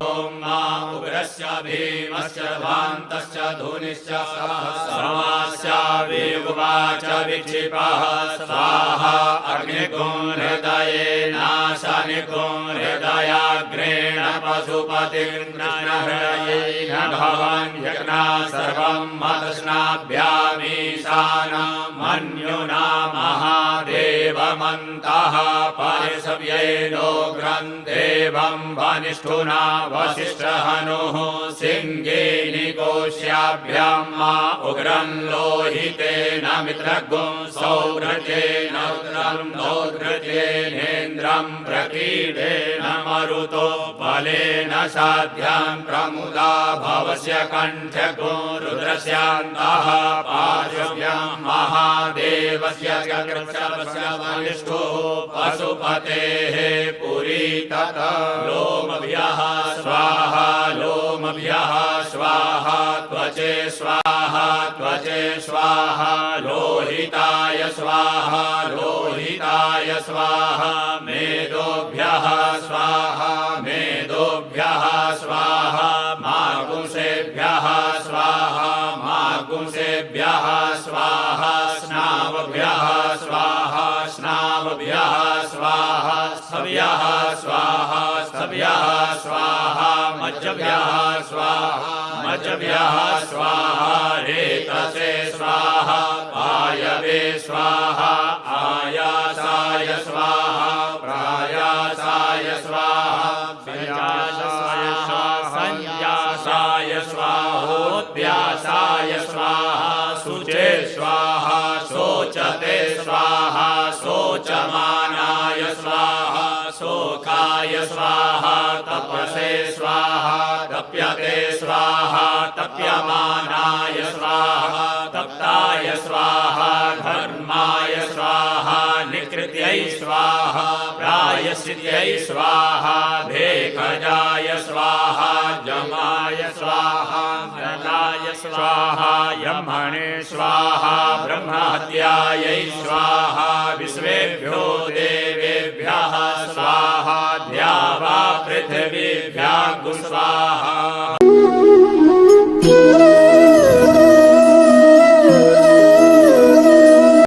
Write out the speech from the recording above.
ॐ मा उग्रस्य भीमस्य भान्तश्च धूनिश्च समास्य वेगुवाच विक्षिपः स्वाहा अग्निगुं हृदयेनाशनिगुं हृदयाग्रेण पशुपतिर्हृदयेन भवान् यज्ञा सर्वं मतस्नाभ्यामीशानं मन्युना महादेवमन्तः परिसव्येनो देवं वनिष्ठुना वसिष्ठहनुः सिंहेनिकोश्याभ्यां मा उग्रं लोहितेन मित्रगुं सौभृतेन नोद्धृतेनेन्द्रं प्रकीर्तेन मरुतो बलेन साध्यां प्रमुदा भवस्य कण्ठगुं रुद्रस्यान्तः पार्श्व्यां महादेवस्य चक्रस्य वनिष्ठो पशुपतेः पुरी तत लोमभ्यः स्वाहा लोमभ्यः स्वाहा त्वचे स्वाहा त्वचे स्वाहा लोहिताय स्वाहा लोहिताय स्वाहा मेदोभ्यः स्वाहा मेदोभ्यः स्वाहा मागुंसेभ्यः स्वाहा मागुंसेभ्यः स्वाहा स्नावभ्यः स्वाहा स्नावभ्यः स्वाहा सव्यः स्वाहा सव्यः स्वाहा मज्जभ्यः स्वाहा मज्जभ्यः स्वाहा रेतसे स्वाहा आयवे स्वाहा आयासाय स्वाहा प्रायासाय स्वाहा संयासाय स्वाहोद्यासाय स्वाहा शुचे स्वाहा शोचते स्वाहा शोचमानाय स्वाहा शोकाय स्वाहा तपसे स्वाहा तप्यते स्वाहा तप्यमानाय स्वाहा तप्ताय स्वाहा धर्माय स्वाहा निकृत्यै स्वाहा प्रायश्चित्यै स्वाहा भेखजाय स्वाहा जमाय स्वाहा जलाय स्वाहा यमणे स्वाहा ब्रह्महत्यायै स्वाहा विश्वेभ्यो देवेभ्यः स्वाहा द्यावा पृथिवीभ्यः स्वाहा